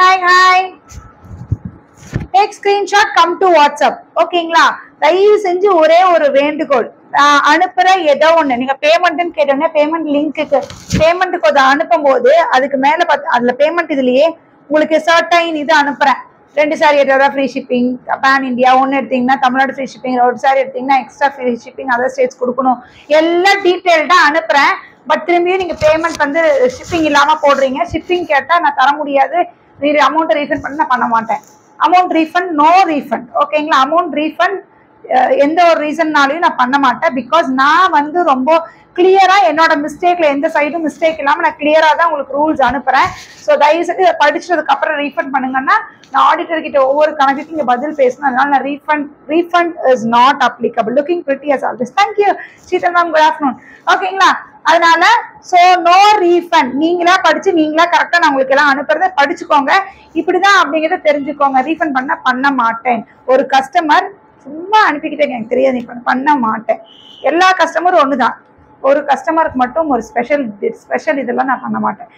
hi. Take screenshot, come to WhatsApp. ஓகேங்களா? தயவு செஞ்சு ஒரே ஒரு வேண்டுகோள், அனுப்புற ஏதோ ஒண்ணு நீங்க பேமெண்ட்னு கேட்டோன்னா பேமெண்ட் லிங்க்குக்கு பேமெண்ட்டுக்கு அதை அனுப்பும் போது அதுக்கு மேல பார்த்து அதுல பேமெண்ட் இதுலயே உங்களுக்கு சர்டைன் இது அனுப்புறேன். 2 சாரி எடுத்தா ஃப்ரீ ஷிப்பிங், பேன் இந்தியா ஒன்று எடுத்தீங்கன்னா தமிழ்நாடு ஃப்ரீ ஷிப்பிங், ஒரு சாரி எடுத்தீங்கன்னா extra free shipping, other states கொடுக்கணும், எல்லாம் டீட்டெயில்டா அனுப்புறேன். பட் திரும்பியும் நீங்க பேமெண்ட் வந்து ஷிப்பிங் இல்லாம போடுறீங்க. ஷிப்பிங் கேட்டா நான் தர முடியாது, நீங்க அமௌண்ட் ரீஃபண்ட் பண்ண மாட்டேன். Amount refund, no refund. ஓகேங்களா? அமௌண்ட் ரீஃபண்ட் எந்த ஒரு ரீசன்னாலையும் நான் பண்ண மாட்டேன். பிகாஸ் நான் வந்து ரொம்ப கிளியரா என்னோட மிஸ்டேக்ல எந்த சைடும் மிஸ்டேக் இல்லாம நான் கிளியரா தான் உங்களுக்கு ரூல்ஸ் அனுப்புறேன். ஸோ தயவு செஞ்சு இதை படிச்சதுக்கு அப்புறம் ரீஃபண்ட் பண்ணுங்கன்னா நான் ஆடிட்டர் கிட்ட ஒவ்வொரு கணக்குக்கு இங்க பதில் பேசணும். அதனால நான் refund is not applicable. Looking pretty as always. Thank you Sheetal ma'am, good afternoon. ஓகேங்களா? அதனால சோ நோ ரீஃபண்ட். நீங்களா படிச்சு நீங்களா கரெக்டா நான் உங்களுக்கு எல்லாம் அனுப்புறத படிச்சுக்கோங்க. இப்படிதான் அப்படிங்கிறத தெரிஞ்சுக்கோங்க. ரீஃபண்ட் பண்ண மாட்டேன். ஒரு கஸ்டமர் சும்மா அனுப்பிக்கிட்டே எனக்கு தெரியாது பண்ண மாட்டேன். எல்லா கஸ்டமரும் ஒண்ணுதான். ஒரு கஸ்டமருக்கு மட்டும் ஒரு ஸ்பெஷல் இதெல்லாம் நான் பண்ண மாட்டேன்.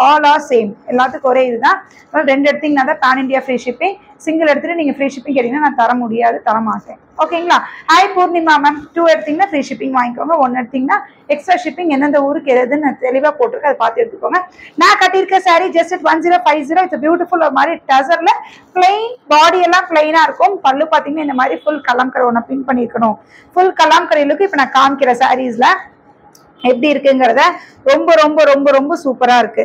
All are same. எல்லாத்துக்கும் ஒரே இதுதான். 2 எடுத்தீங்கன்னா தான் pan India free shipping. Single எடுத்துட்டு நீங்க ஃப்ரீ ஷிப்பிங் கேட்டீங்கன்னா நான் தர முடியாது, தர மாட்டேன். ஓகேங்களா? ஹாய் பூர்ணிமா மேம், 2 எடுத்தீங்கன்னா ஃப்ரீ ஷிப்பிங் வாங்கிக்கோங்க, 1 எடுத்தீங்கன்னா எக்ஸ்ட்ரா ஷிப்பிங். எந்தெந்த ஊருக்கு எதுன்னு நான் தெளிவா போட்டிருக்கேன், அதை பார்த்து எடுத்துக்கோங்க. நான் கட்டியிருக்க சாரி ஜஸ்ட் 1050. It's beautiful. ஒரு மாதிரி டசர்ல பிளைன், பாடி எல்லாம் பிளைனா இருக்கும். பல்லு பாத்தீங்கன்னா இந்த மாதிரி ஃபுல் கலாம்கரை ஒன்று பின் பண்ணிருக்கணும். ஃபுல் கலாம்கரை லுக்கு இப்ப நான் காமிக்கிற சாரீஸ்ல எப்படி இருக்குங்கிறத ரொம்ப ரொம்ப ரொம்ப ரொம்ப சூப்பரா இருக்கு.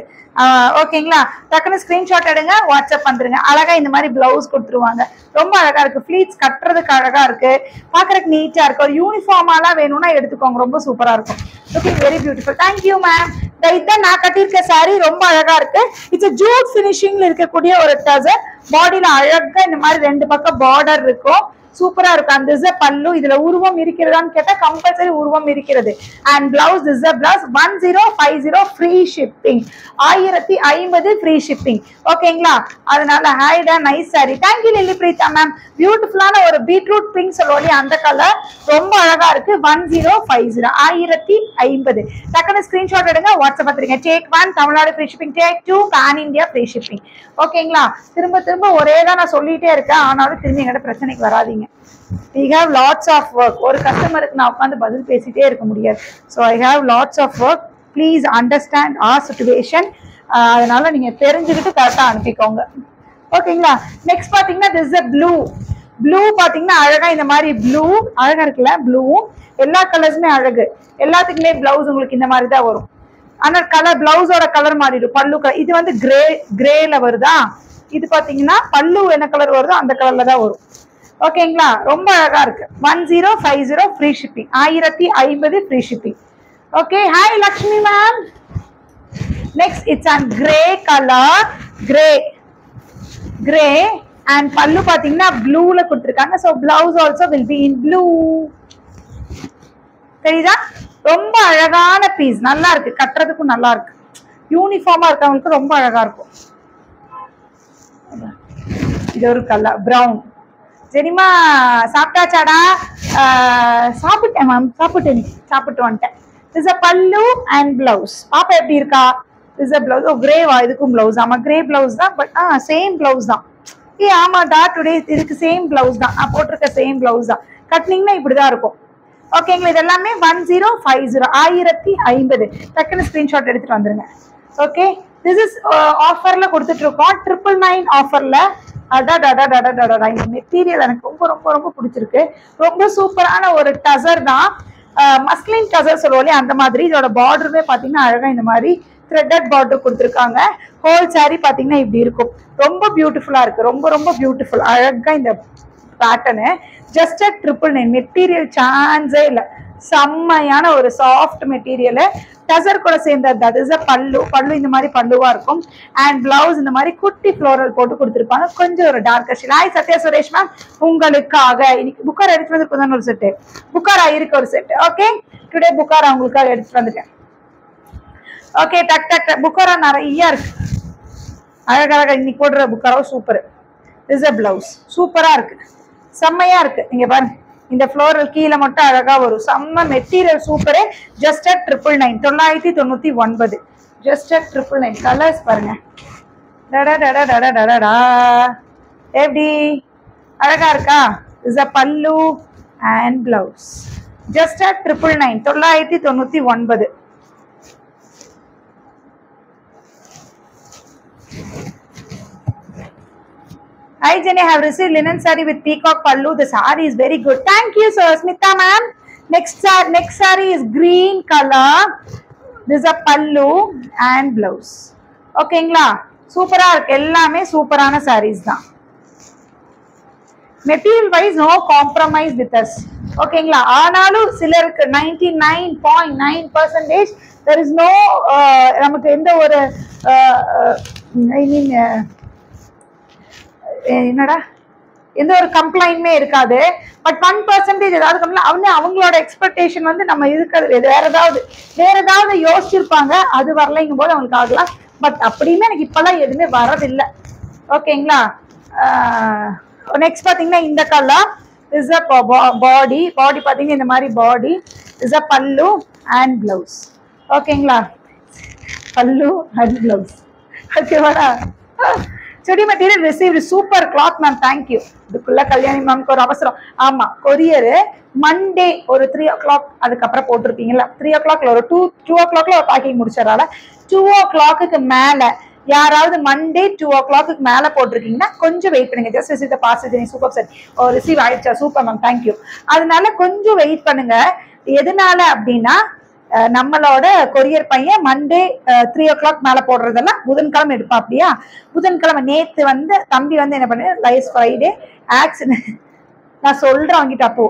ஓகேங்களா? டக்குனு ஸ்கிரீன்ஷாட் எடுங்க, வாட்ஸ்அப் வந்துருங்க. அழகா இந்த மாதிரி பிளவுஸ் கொடுத்துருவாங்க. ரொம்ப அழகா இருக்கு. ஃபிளீட்ஸ் கட்டுறதுக்கு அழகா இருக்கு, பாக்குறதுக்கு நீட்டா இருக்கு. ஒரு யூனிஃபார்மாலாம் வேணும்னா எடுத்துக்கோங்க, ரொம்ப சூப்பரா இருக்கும். Looking very beautiful. Thank you ma'am. இதான் நான் கட்டியிருக்க சாரி, ரொம்ப அழகா இருக்கு. இட்ஸ் ஜூட் பினிஷிங்ல இருக்கக்கூடிய ஒரு டசர். பாடியில அழகா இந்த மாதிரி 2 பக்கம் பார்டர் இருக்கும், சூப்பரா இருக்கும். அந்த இஸ் பல்லு. இதுல உருவம் இருக்கிறதான்னு கேட்டா கம்பல்சரி உருவம் இருக்கிறது. And blouse is blouse 1050 free shipping. 1050 free shipping. ஓகேங்களா? அதனால ஹைடா nice sari. Thank you Lilly Preetha ma'am. பியூட்டிஃபுல்லான ஒரு பீட்ரூட் பிங்க் சொல்லுவோம், அந்த கலர் ரொம்ப அழகா இருக்கு. 1050 1050. டக்குனு ஸ்கிரீன்ஷாட் எடுங்க, வாட்ஸ்அப் பார்த்துருங்க. Take 1 Tamil Nadu free shipping, take 2 pan India free shipping. ஓகேங்களா? திரும்ப ஒரே தான் நான் சொல்லிட்டே இருக்கேன், ஆனாலும் திரும்பி எங்கிட்ட பிரச்சனைக்கு வராதீங்க. We have lots of work. ஒரு கஸ்டமருக்கு நான் உட்காந்து பதில் பேசிட்டே இருக்க முடியாது. So I have lots of work. Please understand our situation. அதனால நீங்க தெரிஞ்சுக்கிட்டு கரெக்டா அனுப்பிக்கோங்க. ஓகேங்களா? நெக்ஸ்ட் பாத்தீங்கன்னா this is a ப்ளூ பாத்தீங்கன்னா அழகா இந்த மாதிரி ப்ளூ அழகா இருக்குல்ல. ப்ளூவும் எல்லா கலர்ஸுமே அழகு. எல்லாத்துக்குமே பிளவுஸ் உங்களுக்கு இந்த மாதிரி தான் வரும். ஆனா கலர் பிளவுஸோட கலர் மாறிடும். பல்லு கலர் இது வந்து கிரேல வருதா. இது பாத்தீங்கன்னா பல்லு என்ன கலர் வருதோ அந்த கலர்ல தான் வரும். ஓகேங்களா? ரொம்ப அழகா இருக்கு. 1050 free shipping, 1050 free shipping. Okay. Hi Lakshmi ma'am. Next it's on grey colour, grey and பல்லு பாத்தீங்கன்னா ப்ளூல கொடுத்துருக்காங்க. So blouse also will be in blue. தெரியுதா? ரொம்ப அழகான பீஸ், நல்லா இருக்கு, கட்டுறதுக்கும் நல்லா இருக்கு. யூனிஃபார்மா இருக்கவங்களுக்கு ரொம்ப அழகா இருக்கும். இது ஒரு கலர் பிரவுன். சரிமா? சாப்பிட்டாச்சாடா? சாப்பிட்டேன் மேம், சாப்பிட்டு வந்துட்டேன். திஸ் அ பல்லு அண்ட் பிளவுஸ். பாப்பா எப்படி இருக்கா? This a blouse. ஓ கிரேவா? இதுக்கும் பிளவுஸ். ஆமா கிரே பிளவுஸ் தான். பட் சேம் பிளவுஸ் தான். ஆமாடா, டுடே இதுக்கு சேம் பிளவுஸ் தான். நான் போட்டிருக்க சேம் பிளவுஸ் தான். கட்டினீங்கன்னா இப்படிதான் இருக்கும். ஓகேங்களா? இது எல்லாமே 1050 1050. டக்குன்னு ஸ்கிரீன்ஷாட் எடுத்துட்டு வந்துருங்க. ஓகே. திஸ் இஸ் ஆஃபர்ல கொடுத்துட்டு இருக்கோம், 999 ஆஃபர்ல. இந்த மெட்டீரியல் எனக்கு ரொம்ப ரொம்ப ரொம்ப பிடிச்சிருக்கு. ரொம்ப சூப்பரான ஒரு டசர் தான். மஸ்லின் டசர் சொல்லுவோம் அந்த மாதிரி. இதோட பார்டருமே பாத்தீங்கன்னா அழகா இந்த மாதிரி த்ரெட்டட் பார்டர் கொடுத்துருக்காங்க. ஹோல் சாரி பாத்தீங்கன்னா இப்படி இருக்கும். ரொம்ப பியூட்டிஃபுல்லா இருக்கு. ரொம்ப ரொம்ப பியூட்டிஃபுல். அழகா இந்த பேட்டர்னு. ஜஸ்ட் 999. மெட்டீரியல் சான்ஸே இல்லை. செம்மையான ஒரு சாஃப்ட் மெட்டீரியல். டசர் கூட சேர்ந்தது. பல்லு இந்த மாதிரி பல்லுவா இருக்கும். அண்ட் பிளவுஸ் இந்த மாதிரி குட்டி ஃப்ளோரல் போட்டு கொடுத்துருப்பாங்க. கொஞ்சம் ஒரு darker shade. Hi Sathya Suresh ma'am, உங்களுக்காக இன்னைக்கு புக்காரா எடுத்துட்டு வந்து ஒரு செட்டு. புக்காரா இருக்கு ஒரு செட். ஓகே. டுடே புக்காரா உங்களுக்காக எடுத்துட்டு வந்துட்டேன். ஓகே. டக் புக்காரா நிறைய இருக்கு. அழகழகா இன்னைக்கு போடுற புக்காராவும் சூப்பர். திஸ் அ பிளவுஸ் சூப்பரா இருக்கு, செம்மையா இருக்கு. நீங்க பாருங்க, இந்த ஃப்ளோரல் கீழே மட்டும் அழகா வரும். செம்ம material super. Just 999 999. Just 999. Colours பாருங்க, எப்படி அழகா இருக்கா? இஸ் அ பல்லு and blouse. Just at 999. Hi Jenny, I have received linen saree with peacock pallu. The saree is very good. Thank you, sir. Smita ma'am. Next saree is green color. This is a pallu and blouse. ஓகேங்களா? சூப்பரா இருக்கு. எல்லாமே சூப்பரான sarees தான். Material wise no compromise with us. ஓகேங்களா? ஆனாலும் சிலருக்கு 99.9% there is no நமக்கு எந்த ஒரு ஐ மீன் என்னடா எந்த ஒரு கம்ப்ளைண்ட்மே இருக்காது. பட் 1% ஏதாவது கம்ப்ளைண்ட் அவங்களோட எக்ஸ்பெக்டேஷன் வந்து நம்ம இருக்கிறது வேற ஏதாவது யோசிச்சிருப்பாங்க, அது வரலைங்கும் போது அவங்களுக்கு ஆகலாம். பட் அப்படின்னு எனக்கு இப்பெல்லாம் எதுவுமே வரதில்லை. ஓகேங்களா? நெக்ஸ்ட் பாத்தீங்கன்னா இந்த கலர் இஸ் அ பாடி பாத்தீங்கன்னா இந்த மாதிரி பாடி இஸ் அ பல்லு அண்ட் பிளவுஸ். ஓகேங்களா? பல்லு அண்ட் பிளவுஸ். ஓகேவாடா? Chudi material received. Super cloth ma'am, thank you. இதுக்குள்ள கல்யாணி மேம்க்கு ஒரு அவசரம். ஆமா, கொரியரு மண்டே ஒரு 3 o'clock அதுக்கப்புறம் போட்டிருப்பீங்களா? 3 o'clock ஒரு 2 o'clock ஒரு பேக்கிங் முடிச்சதால 2 o'clock மேல யாராவது மண்டே 2 o'clock மேல போட்டிருக்கீங்கன்னா கொஞ்சம் வெயிட் பண்ணுங்க. Just receive the parcel. Super sir, receive ஆயிடுச்சா? Super ma'am, thank you. அதனால கொஞ்சம் வெயிட் பண்ணுங்க. எதனால அப்படின்னா நம்மளோட கொரியர் பையன் மண்டே 3 o'clock மேல போடுறதெல்லாம் புதன்கிழமை எடுப்பா. அப்படியா? புதன்கிழமை நேத்து வந்து தம்பி வந்து என்ன பண்ண லைஸ் ஃப்ரைடே ஆக்சிடென்ட் நான் சொல்றேன் அவங்கிட்ட. அப்போ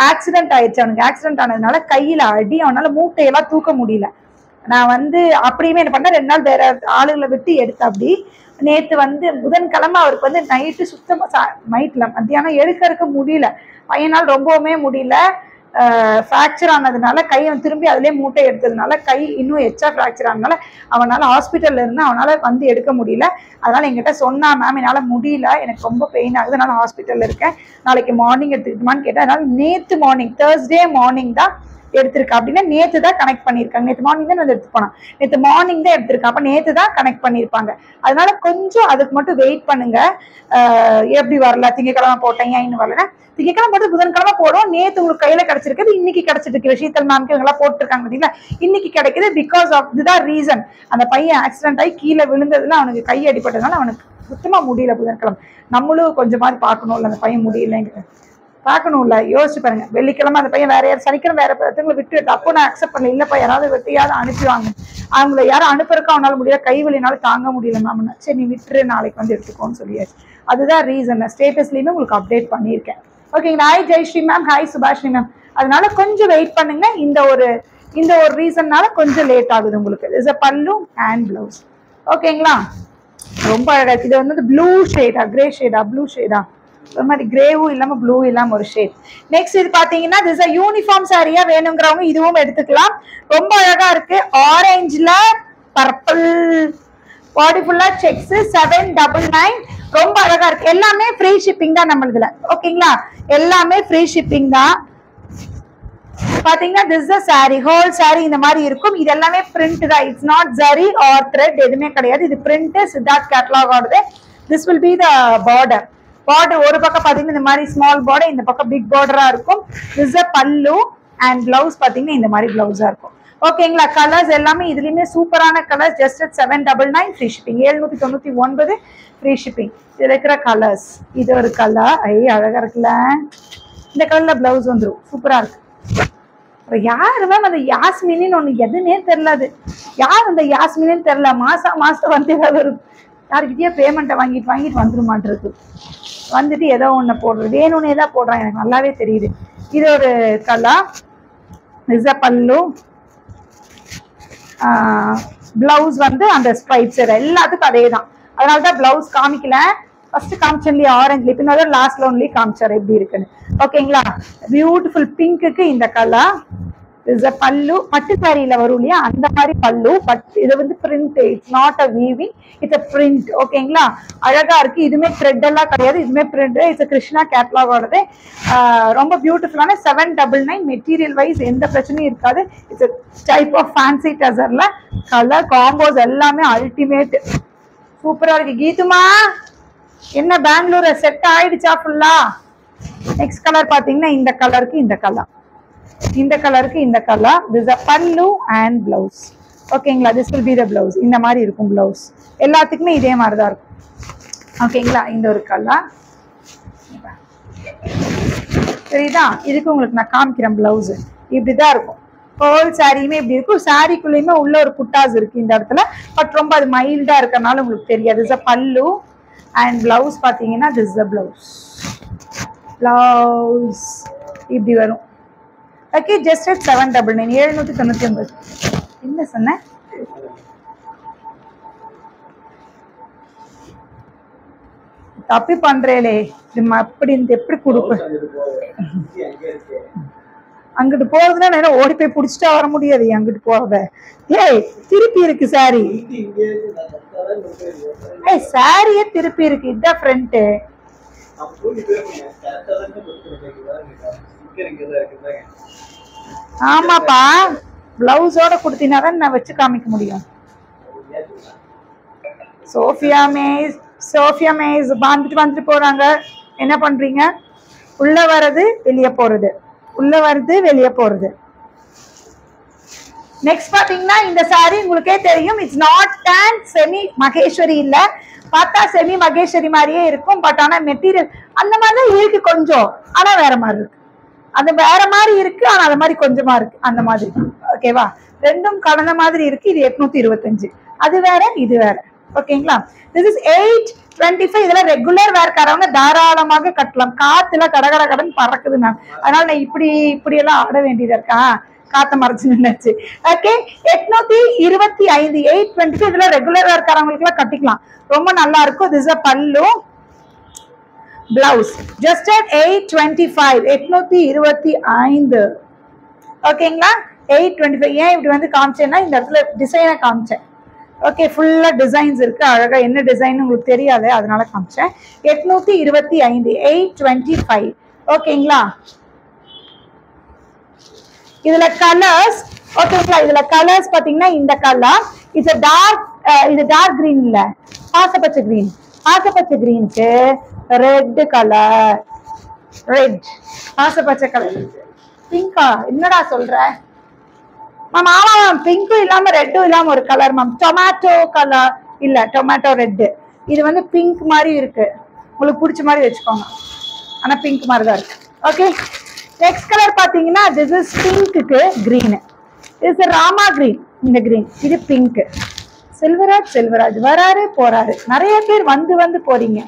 ஆக்சிடென்ட் ஆயிடுச்சு அவனுக்கு. ஆக்சிடென்ட் ஆனதுனால கையில அடி, அவனால மூட்டையெல்லாம் தூக்க முடியல. நான் வந்து அப்படியுமே என்ன பண்ணேன், 2 நாள் வேற ஆளுகளை விட்டு எடுத்த. அப்படி நேத்து வந்து புதன்கிழமை அவருக்கு வந்து நைட்டு சுத்தமா நைட்ல மத்தியானம் எடுக்க முடியல. பையனால் ரொம்பவுமே முடியல. ஃப்ராக்சர் ஆனதுனால கை திரும்பி அதுலேயே மூட்டை எடுத்ததுனால கை இன்னும் எச்சா ஃப்ராக்சர் ஆனதுனால அவனால் ஹாஸ்பிட்டல்ல இருந்து அவனால் வந்து எடுக்க முடியல. அதனால என்கிட்ட சொன்னா, மேம் என்னால் முடியல, எனக்கு ரொம்ப பெயின் ஆகுது, அதனால ஹாஸ்பிட்டல்ல இருக்கேன், நாளைக்கு மார்னிங் எடுத்துக்கிட்டுமான்னு கேட்டேன். அதனால நேற்று மார்னிங் தேர்ஸ்டே மார்னிங் தான் எடுத்திருக்கா. அப்படின்னா நேற்று தான் கனெக்ட் பண்ணியிருக்காங்க. நேற்று மார்னிங் தான் வந்து எடுத்து போனான். நேற்று மார்னிங் தான் எடுத்திருக்கா. அப்போ நேற்று தான் கனெக்ட் பண்ணியிருப்பாங்க. அதனால கொஞ்சம் அதுக்கு மட்டும் வெயிட் பண்ணுங்க. எப்படி வரல, திங்கக்கிழமை போட்டேன், ஏன் இன்னும் வரல? திங்கக்கிழமை போட்டு புதன்கிழமை போடும். நேற்று உங்களுக்கு கையில கிடைச்சிருக்குது, இன்னைக்கு கிடைச்சிட்டு இருக்கு. ஷீதல் மேம்க்கு இவங்கெல்லாம் போட்டுருக்காங்க பார்த்தீங்களா? இன்னைக்கு கிடைக்குது. பிகாஸ் ஆஃப் இதுதான் ரீசன். அந்த பையன் ஆக்சிடென்ட் ஆகி கீழே விழுந்ததுல அவனுக்கு கை அடிப்பட்டதுனால அவனுக்கு சுத்தமா முடியல புதன்கிழமை. நம்மளும் கொஞ்சம் மாதிரி பார்க்கணும்ல, அந்த பையன் முடியலைங்க பார்க்கணும்ல. யோசிச்சு பாருங்க. வெள்ளிக்கிழமை அந்த பையன் வேற யாரும், சனிக்கிழமை வேற பசங்களை விட்டு, அப்போ நான் அக்செப்ட் பண்ணல. இல்லப்பா யாராவது வெட்டியாவது அனுப்பிவாங்க. அவங்கள யாரும் அனுப்புறக்கா அவனால முடியல, கை வலினாலும் தாங்க முடியல மேம். சரி நீ விட்டுரு, நாளைக்கு வந்து எடுத்துக்கோன்னு சொல்லியாச்சு. அதுதான் ரீசன். ஸ்டேட்டஸ்லயுமே உங்களுக்கு அப்டேட் பண்ணியிருக்கேன். ஓகேங்களா? Hi Jayashree ma'am, hi Subhashini ma'am. அதனால கொஞ்சம் வெயிட் பண்ணுங்க. இந்த ஒரு ரீசன்னால கொஞ்சம் லேட் ஆகுது உங்களுக்கு. இஸ் அ பல்லு அண்ட் பிளவுஸ். ஓகேங்களா? ரொம்ப அழகா இருக்கு. இது வந்து ப்ளூ ஷேடா, கிரே ஷேடா, ப்ளூ ஷேடா, ஒரு மாதிரி கிரேவும் இல்லாம ப்ளூ இல்லாம ஒரு ஷேட். நெக்ஸ்ட் இது பாத்தீங்கன்னா திஸ் யூனிஃபார்ம் சாரியா வேணுங்கிறவங்க இதுவும் எடுத்துக்கலாம். ரொம்ப அழகா இருக்கு. ஆரஞ்சுல பர்பிள், பாடி ஃபுல்லா செக்ஸ், 799. ரொம்ப அழகா இருக்கு. எல்லாமே ஃப்ரீ ஷிப்பிங் தான் நம்மளுதுல. ஓகேங்களா? எல்லாமே ஃப்ரீ ஷிப்பிங் தான். பாத்தீங்கன்னா திஸ் சாரி, ஹோல் சாரி இந்த மாதிரி இருக்கும். இது எல்லாமே பிரிண்ட் தான். It's not zari or thread, எதுவுமே கிடையாது. இது பிரிண்ட், சித்தார்த் கேட்டலாக் ஆடுது. This will be the border. Border ஒரு பக்கம் பாத்தீங்கன்னா இந்த மாதிரி ஸ்மால் பார்டர், இந்த பக்கம் பிக் பார்டரா இருக்கும். திஸ் பல்லு அண்ட் பிளவுஸ் பாத்தீங்கன்னா இந்த மாதிரி பிளவுஸா இருக்கும். ஓகேங்களா? கலர்ஸ் எல்லாமே இதுலயுமே சூப்பரான colours. Just 799 free shipping. 799 free shipping. இதுல இருக்கிற கலர்ஸ், இது ஒரு கலர், அழகா இருக்குல்ல. இந்த கலர்ல பிளவுஸ் வந்துடும். சூப்பரா இருக்கு. யாரு மேம் அந்த யாஸ்மின்னு ஒண்ணு எதுன்னே தெரியல. அது யார் அந்த யாஸ்மின்னு தெரியல. மாசம் வந்து ஏதாவது ஒரு யாருக்கிட்டயே பேமெண்ட்டை வாங்கிட்டு வந்துருமான்றது. வந்துட்டு ஏதோ ஒண்ணு போடுறது, வேணும்னு ஏதாவது போடுறான். எனக்கு நல்லாவே தெரியுது. இது ஒரு கலர். இஸ் அ பல்லு. பிளவுஸ் வந்து அந்த ஸ்ட்ரைப்ஸ் எல்லாத்துக்கும் அதே தான். அதனாலதான் பிளவுஸ் காமிக்கல. ஃபர்ஸ்ட் காமிச்சன்லயே ஆரஞ்சுல, பின்னாடி லாஸ்ட்ல ஒன்லி காமிச்சார் எப்படி இருக்குன்னு. ஓகேங்களா? பியூட்டிஃபுல் பிங்க்குக்கு இந்த கலர். இஸ் அ பல்லு. பட்டு சாரியில வரும் இல்லையா, அந்த மாதிரி பல்லு. பட் இது வந்து print, it's not a weaving, it's a print. ஓகேங்களா? அழகா இருக்கு. இதுமே த்ரெட் எல்லாம் கிடையாது, இதுமே பிரிண்ட். இட்ஸ் கிருஷ்ணா கேட்லாக் ஓடது. ரொம்ப பியூட்டிஃபுல்லான 799. மெட்டீரியல் வைஸ் எந்த பிரச்சனையும் இருக்காது. இட்ஸ் டைப் ஆஃப் ஃபேன்சி டசர்ல. கலர் காம்போஸ் எல்லாமே அல்டிமேட். சூப்பரா இருக்கு. கீதுமா என்ன பெங்களூர் செட் ஆயிடுச்சா ஃபுல்லா? நெக்ஸ்ட் கலர் பாத்தீங்கன்னா இந்த கலருக்கு இந்த கலர், இந்த கலருக்கு இந்த கலர். திஸ் இஸ் பல்லு அண்ட் பிளவுஸ். ஓகேங்களா, this will be the blouse. இந்த மாதிரி இருக்கும் பிளவுஸ். எல்லாத்துக்குமே இதே மாதிரி தான் இருக்கும். ஓகேங்களா, இந்த ஒரு கலர் சரிதா. இதுக்கு உங்களுக்கு நான் காமிக்கிறேன். பிளவுஸ் இப்படிதான் இருக்கும். ஹோல் சாரியுமே இப்படி இருக்கும். சாரிக்குள்ளேயுமே உள்ள ஒரு புட்டாஸ் இருக்கு இந்த இடத்துல. பட் ரொம்ப அது மைல்டா இருக்கறனால உங்களுக்கு தெரியாது. திஸ் இஸ் பல்லு அண்ட் பிளவுஸ் பாத்தீங்கன்னா திஸ் இஸ் பிளவுஸ். பிளவுஸ் இப்படி வரும். Okay, just at 799 799. என்ன சொன்ன? தப்பி பண்றேலே அப்படி எப்படி கொடுப்பு. அங்கிட்டு போறதுன்னா நேரம் ஓடி போய் புடிச்சிட்டா வர முடியாது. அங்கிட்டு போறத ஏய் திருப்பி இருக்கு சாரி. ஏய் சாரியே திருப்பி இருக்கு. இதான் ஃப்ரண்ட். ஆமாப்பா, பிளவுஸோட கொடுத்தீங்கன்னா நான் வச்சு காமிக்க முடியும். சோஃபியா மேஸ் வந்துட்டு போறாங்க. என்ன பண்றீங்க? உள்ள வர்றது வெளியே போறது, உள்ள வருது வெளியே போறது. நெக்ஸ்ட் பாத்தீங்கன்னா இந்த சாரி உங்களுக்கே தெரியும். It's not and semi Maheswari இல்ல. பார்த்தா செமி மகேஸ்வரி மாதிரியே இருக்கும். பட் ஆனா மெட்டீரியல் அந்த மாதிரிதான் இருக்கு கொஞ்சம். ஆனா வேற மாதிரி இருக்கு. அது வேற மாதிரி இருக்கு. ஆனா அது மாதிரி கொஞ்சமா இருக்கு. அந்த மாதிரி ஓகேவா? ரெண்டும் கலந்த மாதிரி இருக்கு. இது 825. அது வேற இது வேற. ஓகேங்களா? This is 825. இதெல்லாம் ரெகுலர் வேர்க்காரவங்க தாராளமாக கட்டலாம். காத்துல கடகட கடன் பறக்குது மேம். அதனால நான் இப்படி எல்லாம் ஆட வேண்டியதா இருக்கா? காத்த மறைச்சு நின்னுச்சு. ஓகே, 825 825. இதெல்லாம் ரெகுலர் வேர்க்காரவங்களுக்கு எல்லாம் கட்டிக்கலாம். ரொம்ப நல்லா இருக்கும். திஸ் இஸ் பல்லு, பிளவுஸ் ஜஸ்ட் at 825 825. ஓகேங்களா, 825. ஏன் இப்படி வந்து காமிச்சேன்னா இந்த இடத்துல டிசைனை காமிச்சேன். ஓகே, ஃபுல்லா டிசைன்ஸ் இருக்கு. அழகா என்ன டிசைன் உங்களுக்கு தெரியாது, அதனால காமிச்சேன். 825 825. ஓகேங்களா, இதுல கலர்ஸ். ஓகேங்களா, இதுல கலர்ஸ் பாத்தீங்கன்னா இந்த கலர் இது டார்க் கிரீன் இல்ல, பாசப்பச்சை கிரீன். பாசப்பச்சை கிரீனுக்கு ரெட் கலர், ரெட் பாசப்பச்சை கலர். பிங்கா என்னடா சொல்ற மேம்? ஆமா மேம், பிங்க்கும் இல்லாம ரெட்டும் இல்லாம ஒரு கலர் மேம். டொமேட்டோ கலர் இல்ல, டொமேட்டோ ரெட். இது வந்து பிங்க் மாதிரி இருக்கு. உங்களுக்கு பிடிச்ச மாதிரி வச்சுக்கோங்க. ஆனா பிங்க் மாதிரி தான் இருக்கு. ஓகே, நெக்ஸ்ட் கலர் பாத்தீங்கன்னா திஸ் இஸ் பிங்க்கு கிரீன். இது ராமா கிரீன். இந்த கிரீன் இது பிங்க். செல்வராஜ் வராரு போறாரு. நிறைய பேர் வந்து போறீங்க.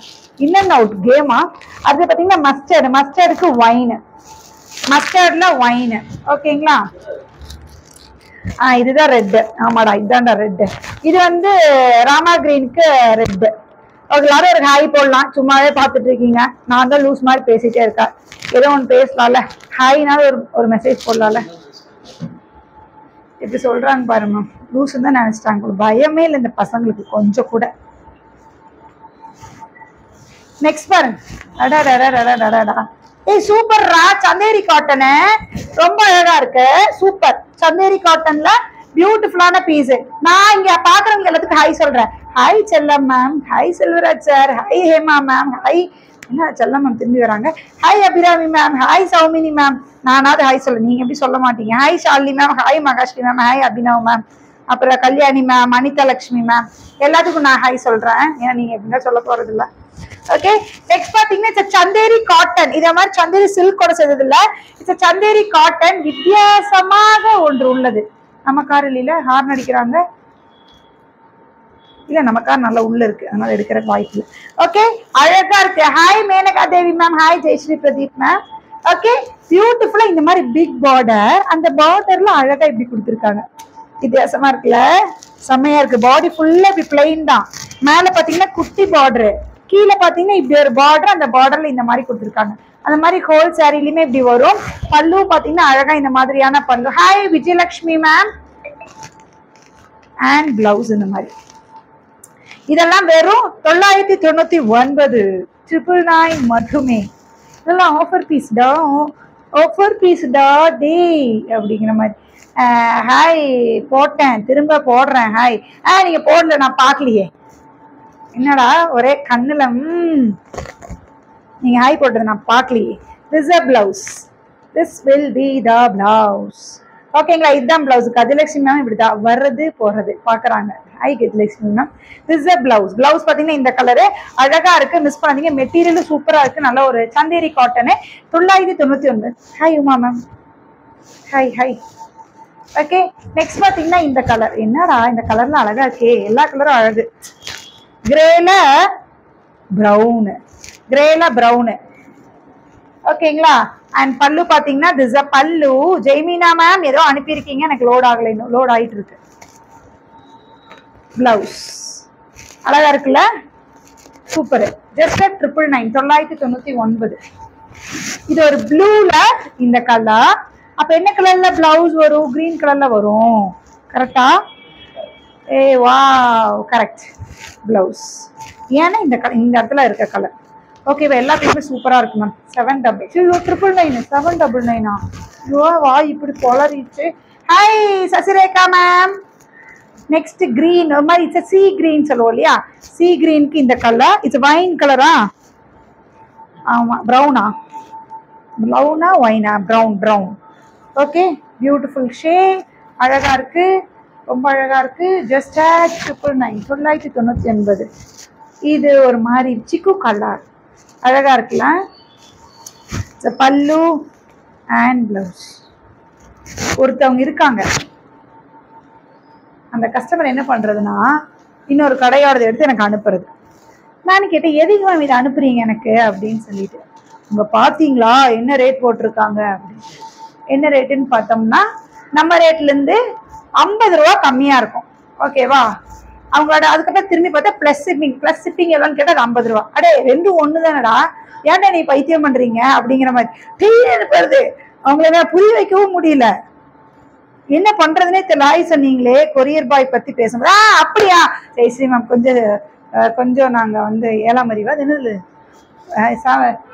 இன் அண்ட் அவுட் கேமா. அது பாத்தீங்கன்னா மஸ்டர்டுக்கு வைன். மஸ்டர்ட்ல வைன். ஓகேங்களா, இதுதான் ரெட். ஆமாடா, இதுதான்டா ரெட். இது வந்து ராமா கிரீனுக்கு ரெட். எல்லாரும் ஒரு ஹாய் போடலாம். சும்மாவே பார்த்துட்டு இருக்கீங்க. நான் தான் லூஸ் மாதிரி பேசிட்டே இருக்கேன். ஏதோ ஒன்று பேசலாம்ல. ஹாய்னாலும் ஒரு மெசேஜ் போடலாம்ல. எப்படி சொல்றாங்க பாருங்க. லூஸ் தான் நினைச்சிட்டாங்க. பயமே இல்லை இந்த பசங்களுக்கு கொஞ்சம் கூட. நெக்ஸ்ட் பாருங்க. ஏய் சூப்பர்ரா, சந்தேரி காட்டன் ரொம்ப அழகா இருக்கு. சூப்பர் சந்தேரி காட்டன்ல பியூட்டிஃபுல்லான பீஸ். நான் இங்க பாக்குறவங்க எல்லாத்துக்கும் ஹாய் சொல்றேன். Hi Chellam ma'am, hi Selvaraj sir, hi Hema ma'am, hi என்ன செல்லம் மேம் திரும்பி வராங்க. Hi Abirami ma'am, hi Saumini ma'am. நானாவது ஹாய் சொல்ல, நீங்க எப்படி சொல்ல மாட்டீங்க. Hi Shalini ma'am, hi Mahashree ma'am, hi Abhinav ma'am, அப்புறம் கல்யாணி மேம், அனிதா லட்சுமி மேம். எல்லாத்துக்கும் நான் ஹாய் சொல்றேன். ஏன்னா நீங்க எப்படின்னா சொல்ல போறது இல்ல. ஓகே, நெக்ஸ்ட் பாத்தீங்கன்னா சந்தேரி காட்டன். இதே மாதிரி சந்தேரி சில்க் கூட செய்தது இல்ல. It's Chanderi cotton. வித்தியாசமாக ஒன்று உள்ளது. நம்ம கார் இல்ல, ஹார்ன் அடிக்கிறாங்க. இல்ல நம்ம கார் நல்லா உள்ள இருக்கு, அதனால எடுக்கிற வாய்ப்பு இல்லை. ஓகே, அழகா இருக்கு. Hi Menaka Devi ma'am, hi Jayashree Pradeep ma'am. Okay, பியூட்டிஃபுல்லா இந்த மாதிரி பிக் பார்டர். அந்த பார்டர்ல அழகா இப்படி கொடுத்துருக்காங்க. வித்தியாசமா இருக்குல்ல, செம்மையா இருக்கு. பாடி ஃபுல்லா இப்படி பிளைன் தான். மேல பாத்தீங்கன்னா குட்டி பார்டர், கீழே பாத்தீங்கன்னா இப்படி ஒரு பார்டர். அந்த பார்டர்ல இந்த மாதிரி கொடுத்துருக்காங்க. அந்த மாதிரி ஹோல் சாரிலுமே இப்படி வரும். பல்லு பாத்தீங்கன்னா அழகா இந்த மாதிரியான பல்லு. Hi Vijayalakshmi ma'am. And blouse இந்த மாதிரி. இதெல்லாம் வெறும் 999 999 மட்டுமே. இதெல்லாம் ஆஃபர் பீஸ் டா, ஆஃபர் பீஸ் டா டே அப்படிங்கிற மாதிரி. ஹாய் போட்டேன், திரும்ப போடுறேன். ஹாய். நீங்க போடல, நான் பார்க்கலையே. என்னடா ஒரே கண்ணுல நீங்க ஹாய் போட்டது நான் பார்க்கலையே. This is a blouse. This will be the blouse. ஓகேங்களா, இதுதான் பிளவுஸ். கஜலட்சுமி மேம் இப்படிதான் வர்றது போறது பாக்குறாங்க. Hi Gajalakshmi ma'am. This is a blouse. Blouse பாத்தீங்கன்னா இந்த கலரு அழகா இருக்கு, மிஸ் பண்ணாதீங்க. மெட்டீரியல் சூப்பரா இருக்கு, நல்ல ஒரு Chanderi cotton. 999. Hi Uma ma'am. Hi hi. Okay, next பாத்தீங்கன்னா இந்த கலர். என்னடா இந்த கலர்ல அழகா இருக்கே, எல்லா கலரும் அழகு. கிரேல பிரவுனு, கிரேல பிரவுனு. ஓகேங்களா, அண்ட் பல்லு பாத்தீங்கன்னா திஸ் அ பல்லு. ஜெய்மீனா மேம் ஏதோ அனுப்பியிருக்கீங்க, எனக்கு லோட் ஆகலை, இன்னும் லோட் ஆயிட்டு இருக்கு. பிளவுஸ் அழகா இருக்குல்ல, சூப்பர். ஜஸ்ட் 999, 999. இது ஒரு ப்ளூல இந்த கலர். அப்ப என்ன கலர்ல பிளவுஸ் வரும்? கிரீன் கலர்ல வரும். கரெக்டா? ஏ வாவ், கரெக்ட். பிளவுஸ் ஏன்னா இந்த இடத்துல இருக்க கலர். ஓகேவா, எல்லாத்துக்குமே சூப்பரா இருக்கு மேம். 799. 799 ஐயோ வா இப்படி கொளறிச்சு. Hi Sasirekha ma'am. Next green, ஒரு மாதிரி இட்ஸ் சி கிரீன் சொல்லுவோம் இல்லையா, சி கிரீனுக்கு இந்த கலர். இட்ஸ் வைன் கலரா? ஆமா, ப்ரௌனா, ப்ரௌனா ஒயினா? Brown, brown. Okay, beautiful shade, அழகா இருக்கு, ரொம்ப அழகா இருக்கு. ஜஸ்ட் 999. இது ஒரு மாதிரி சிக்கு கலர், அழகா இருக்குல்ல. பல்லு அண்ட் பிளவுஸ். ஒருத்தவங்க இருக்காங்க, அந்த கஸ்டமர் என்ன பண்றதுன்னா இன்னொரு கடையோடது எடுத்து எனக்கு அனுப்புறது. நான் கேட்டேன் எதுக்கு மேம் இதை அனுப்புறீங்க எனக்கு அப்படின்னு சொல்லிட்டு. உங்க பாத்தீங்களா என்ன ரேட் போட்டிருக்காங்க அப்படின்னு. என்ன ரேட்டுன்னு பார்த்தோம்னா நம்ம ரேட்ல இருந்து 50 ரூபா கம்மியா இருக்கும். ஓகேவா, அவங்களோட அதுக்கப்புறம் திரும்பி பார்த்தா பிளஸ் ஷிப்பிங். பிளஸ் ஷிப்பிங் எவ்வளோன்னு கேட்டால் அது 50 ரூபா. அடே ரெண்டும் ஒன்று தானடா, ஏன்டா நீ பைத்தியம் பண்றீங்க அப்படிங்கிற மாதிரி டீன்னு போயிருது. அவங்கள புரிய வைக்கவும் முடியல, என்ன பண்றதுன்னே தெரியல. ஹாய் சொன்னீங்களே கொரியர் பாய் பத்தி பேசும்போது அப்படியா சரி சரி மேம், கொஞ்சம் நாங்க வந்து 7ஆம் அறிவா என்னது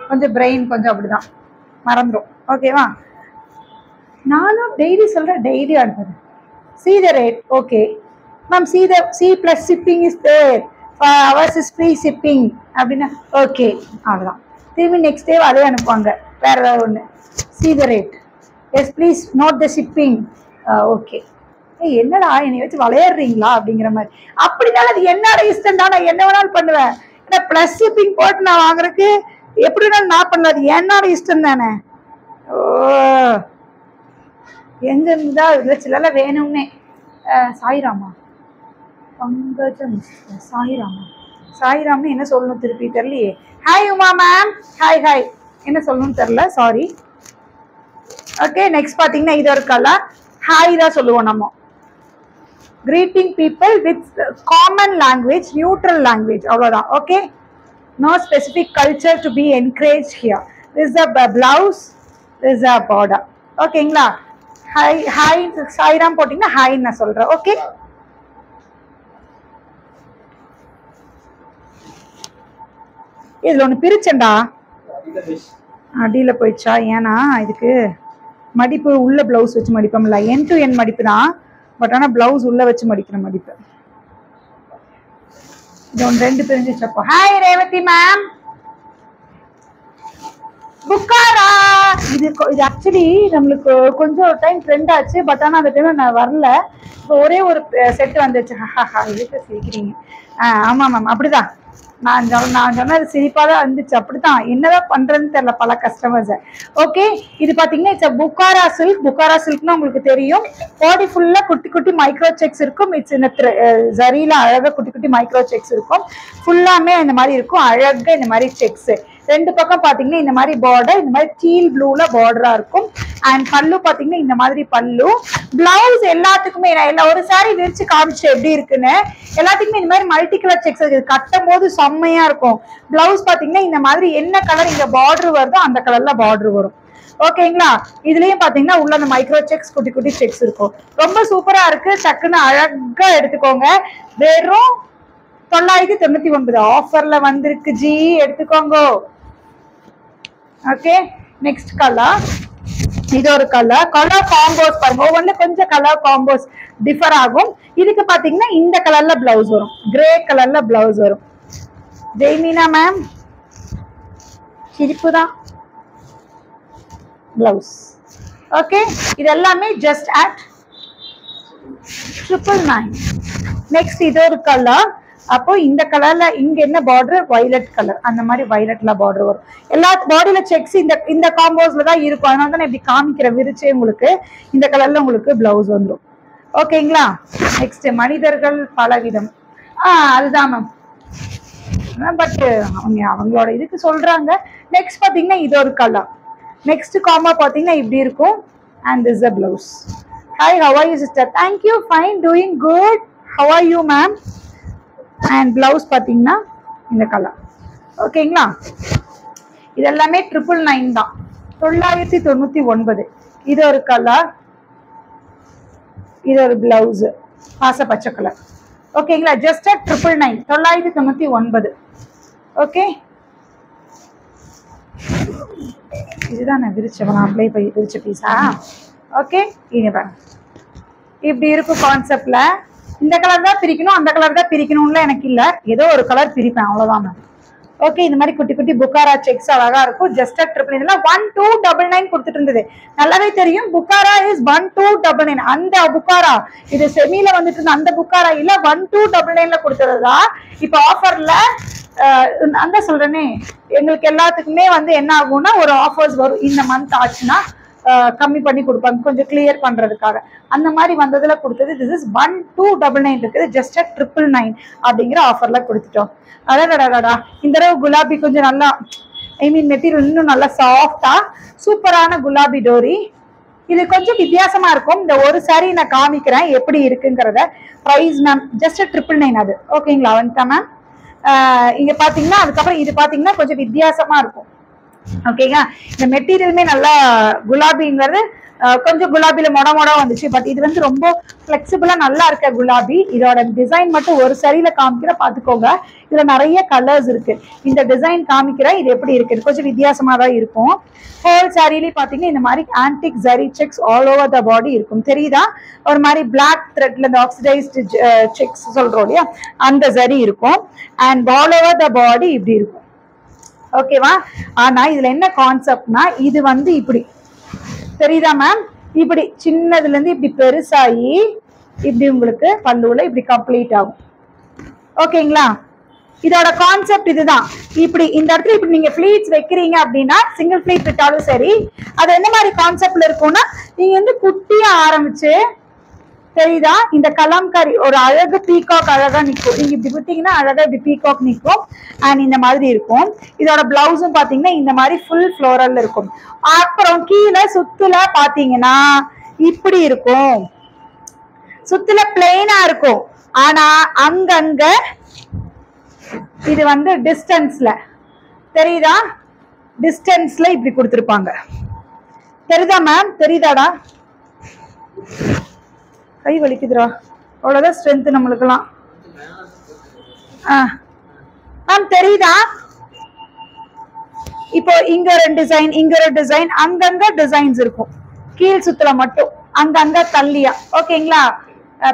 கொஞ்சம் பிரெயின் கொஞ்சம் அப்படிதான் மறந்துடும். ஓகேவா, நானும் டெய்லி சொல்றேன், டெய்லி அனுப்புறேன். see the rate, okay ma'am, see plus shipping is there, ours is free shipping அப்படின்னா ஓகே அவ்வளோதான். திரும்பி நெக்ஸ்ட் டே அதே அனுப்புவாங்க வேற ஏதாவது ஒன்று. see the rate, yes please note the shipping, okay. என்னடா என்னை வச்சு விளையாடுறீங்களா அப்படிங்கிற மாதிரி. அப்படினாலும் அது என்னோட இஷ்டம் தான், நான் என்ன வேணாலும் பண்ணுவேன். ஏன்னா பிளஸ் ஷிப்பிங் போட்டு நான் வாங்குறதுக்கு எப்படி வேணாலும் நான் பண்ணுவேன், அது என்னோட இஷ்டம் தானே. ஓ எங்க இருந்தா சில வேணும்னே. சாய்ராமா, பங்கஜம், சாய்ராமா, சாய்ராம்னு என்ன சொல்லணும் திருப்பி தெரியலையே. Hi Uma ma'am. Hi hi, என்ன சொல்லணும்னு தெரியல, சாரி. ஓகே, நெக்ஸ்ட் பாத்தீங்கன்னா இது ஒரு கலர். ஹாய் தான் சொல்லுவோம் நம்ம. greeting people with common language, neutral language, அவ்வளவுதான். Okay, no specific culture to be encouraged here. This is a blouse, this is a border. ஓகேங்களா, ஹாய் ஹாய் சாய்ராம் போட்டீங்கன்னா ஹாய் நான் சொல்றேன். ஓகே, இதுல ஒண்ணு பிரிச்சண்டா, அடியில போயிடுச்சா? ஏன்னா இதுக்கு மடிப்பு உள்ள பிளவுஸ் வச்சு மடிப்போம்ல, என் டு என் மடிப்பு தான், பட் ஆனா பிளவுஸ் உள்ள வச்சு மடிக்கிற மடிப்பு. இது ஒன்று ரெண்டு பிரிஞ்சிச்சப்போ. Hi Revathi ma'am. புக்காரா, இது ஆக்சுவலி நம்மளுக்கு கொஞ்சம் டைம் ட்ரெண்ட் ஆச்சு, பட் ஆனால் அந்த டைம் நான் வரல. இப்போ ஒரே ஒரு செட் வந்துச்சு. இதுக்கு சிரிக்கிறீங்க? ஆமாம் மேம், அப்படிதான். நான் சொன்னது சிரிப்பாக தான் இருந்துச்சு. அப்படித்தான், என்னதான் பண்றதுன்னு தெரியல பல கஸ்டமர்ஸ். ஓகே, இது பாத்தீங்கன்னா இட்ஸ் புக்காரா சில்க். புக்காரா சில்க்னா உங்களுக்கு தெரியும், பாடி ஃபுல்லா குட்டி குட்டி மைக்ரோ செக்ஸ் இருக்கும். இட்ஸ் இந்த ஜரியில அழகா குட்டி குட்டி மைக்ரோ செக்ஸ் இருக்கும். ஃபுல்லாமே இந்த மாதிரி இருக்கும், அழகா இந்த மாதிரி செக்ஸ். ரெண்டு பக்கம் பாத்தீங்கன்னா இந்த மாதிரி பார்டர், இந்த மாதிரி டீல் ப்ளூல பார்டரா இருக்கும். அண்ட் பல்லு பாத்தீங்கன்னா இந்த மாதிரி பல்லு. பிளவுஸ் எல்லாத்துக்குமே நான் ஒரு சாரி விரிச்சு காமிச்சு எப்படி இருக்குன்னு, எல்லாத்துக்குமே இந்த மாதிரி மல்டி கலர் செக்ஸ் இருக்கு. கட்டும் போது செம்மையா இருக்கும். பிளவுஸ் பாத்தீங்கன்னா இந்த மாதிரி என்ன கலர் இங்க பார்டர் வருதோ அந்த கலர்ல பார்டர் வரும். ஓகேங்களா, இதுலயும் பாத்தீங்கன்னா உள்ள அந்த மைக்ரோ செக்ஸ் குட்டி குட்டி செக்ஸ் இருக்கும். ரொம்ப சூப்பரா இருக்கு, டக்குன்னு அழகா எடுத்துக்கோங்க. வெறும் 999 ஆஃபர்ல வந்திருக்கு ஜி, எடுத்துக்கோங்க. Okay, next colour. இது ஒரு கலர் காம்போஸ் பாருங்க, ஒவ்வொன்னு கொஞ்சம் கலர் காம்போஸ் டிஃபர் ஆகும். இதுக்கு பாத்தீங்கன்னா இந்த கலர்ல பிளவுஸ் வரும், கிரே கலர்ல பிளவுஸ் வரும். ஜெய்மீனா மேம் சிரிப்பு தான். பிளவுஸ். ஓகே, இது எல்லாமே ஜஸ்ட் அட் 999. நெக்ஸ்ட் இது ஒரு கலர். அப்போ இந்த கலர்ல இங்க என்ன பார்டர், வயலட் கலர், அந்த மாதிரி வயலட்ல பார்டர் வரும். எல்லா பாடியில செக்ஸ் இந்த காம்போஸ்ல தான் இருக்கும். அதனால தான் இப்படி காமிக்கிற விரிச்சே உங்களுக்கு இந்த கலர்ல உங்களுக்கு பிளவுஸ் வந்துடும். ஓகேங்களா? நெக்ஸ்ட் மனிதர்கள் பலவிதம். அதுதான் மேம். பட் அவங்களோட இதுக்கு சொல்றாங்க. நெக்ஸ்ட் பாத்தீங்கன்னா இது ஒரு கலர். நெக்ஸ்ட் காம்போ பாத்தீங்கன்னா இப்படி இருக்கும். And this a blouse. Hi, how are you sister? Thank you, fine, doing good. How are you ma'am? And blouse பாத்தீங்கன்னா இந்த கலர். ஓகேங்களா? இதெல்லாமே 999 தான். 999. இது ஒரு கலர், இது ஒரு பிளவுஸ் பாச பச்சை கலர். ஓகேங்களா? ஜஸ்ட் 999, 999. ஓகே, இதுதான் நான் விரிச்சவன் அப்ளை பண்ணி விரிச்ச பீஸா. ஓகே, இங்க பாருங்க இப்படி இருக்கும் கான்செப்ட்ல. இந்த கலர் தான் பிரிக்கணும், அந்த கலர் தான் பிரிக்கணும்ல எனக்கு இல்ல, ஏதோ ஒரு கலர் பிரிப்பேன் அவ்வளவுதான் மேம். ஓகே, இந்த மாதிரி குட்டி குட்டி புக்காரா செக்ஸ் அழகா இருக்கும். ஜஸ்ட் 1299 கொடுத்துட்டு இருந்தது. நல்லாவே தெரியும் புக்காரா இஸ் 1299. அந்த புக்காரா இது செமில வந்துட்டு இருந்த அந்த புக்காரா இல்ல, 1299 கொடுத்ததுதான். இப்ப ஆஃபர்ல அந்த சொல்றேனே, எங்களுக்கு எல்லாத்துக்குமே வந்து என்ன ஆகும்னா ஒரு ஆஃபர்ஸ் வரும். இந்த மந்த் ஆச்சுன்னா கம்மி பண்ணி கொடுப்பாங்க கொஞ்சம் கிளியர் பண்றதுக்காக. அந்த மாதிரி வந்ததுல கொடுத்தது. திஸ் இஸ் 1299 இருக்குது. ஜஸ்ட் 999 அப்படிங்கிற ஆஃபர்ல கொடுத்துட்டோம். அடடா, இந்த தடவை குலாபி கொஞ்சம் நல்லா, ஐ மீன் மெட்டீரியல் இன்னும் நல்லா சாஃப்டா சூப்பரான குலாபி டோரி. இது கொஞ்சம் வித்தியாசமா இருக்கும். இந்த ஒரு சாரி நான் காமிக்கிறேன் எப்படி இருக்குங்கிறத. பிரைஸ் மேம் ஜஸ்ட் 999 அது. ஓகேங்களா வந்துட்டா மேம்? இங்க பாத்தீங்கன்னா அதுக்கப்புறம் இது பாத்தீங்கன்னா கொஞ்சம் வித்தியாசமா இருக்கும். ஓகேங்க, இந்த மெட்டீரியலுமே நல்லா குலாபிங்கிறது கொஞ்சம் குலாபில மொட வந்துச்சு. பட் இது வந்து ரொம்ப பிளெக்சிபிளா நல்லா இருக்க குலாபி. இதோட டிசைன் மட்டும் ஒரு சரியில காமிக்கிற பாத்துக்கோங்க. இதுல நிறைய கலர்ஸ் இருக்கு. இந்த டிசைன் காமிக்கிற இது எப்படி இருக்கு, கொஞ்சம் வித்தியாசமா தான் இருக்கும். ஹோல் சாரிலே பாத்தீங்கன்னா இந்த மாதிரி antique zari checks all over the body இருக்கும். தெரியுதா? ஒரு மாதிரி பிளாக் த்ரெட்ல இந்த ஆக்சிடைஸ்டு செக்ஸ் சொல்றோம் இல்லையா, அந்த ஜரி இருக்கும். அண்ட் ஆல் ஓவர் த பாடி இப்படி இருக்கும். ஓகேவா? ஆனா இதுல என்ன கான்செப்ட்னா, இது வந்து இப்படி தெரியுதா மேம்? இப்படி சின்னதுல இருந்து இப்படி பெருசாகி இப்படி உங்களுக்கு பல்லுல இப்படி கம்ப்ளீட் ஆகும். ஓகேங்களா? இதோட கான்செப்ட் இதுதான். இப்படி இந்த இடத்துல இப்படி நீங்க ஃபிளீட்ஸ் வைக்கிறீங்க அப்படின்னா சிங்கிள் ஃபிளீட் விட்டாலும் சரி. அது என்ன மாதிரி கான்செப்ட்ல இருக்கும்னா, நீங்க வந்து குட்டியா ஆரம்பிச்சு தெரியுதா, இந்த கலம்காரி ஒரு அழகு பீகாக் அழகா நிற்கும். நீங்க இப்படி குத்திங்கன்னா அழகா இப்படி பீகாக் நிற்கும். அண்ட் இந்த மாதிரி இருக்கும். இதோட பிளவுஸும் பாத்தீங்கன்னா இந்த மாதிரி ஃபுல் ஃப்ளோரல் இருக்கும். அப்புறம் கீழே சுத்துல பாத்தீங்கன்னா இப்படி இருக்கும். சுத்துல பிளெயினா இருக்கும். ஆனா அங்கங்க இது வந்து டிஸ்டன்ஸ்ல தெரியுதா, டிஸ்டன்ஸ்ல இப்படி கொடுத்துருப்பாங்க. தெரியுதா மேம்? தெரியுதாடா? கை வலிக்குதுரா, அவ்வளவுதான் ஸ்ட்ரென்த் நம்மளுக்கெல்லாம். மேம் தெரியுதா? இப்போ இங்க ஒரு டிசைன், இங்க ஒரு டிசைன், அங்கங்க டிசைன்ஸ் இருக்கும். கீழ் சுத்துல மட்டும் அங்கங்க தள்ளியா. ஓகேங்களா?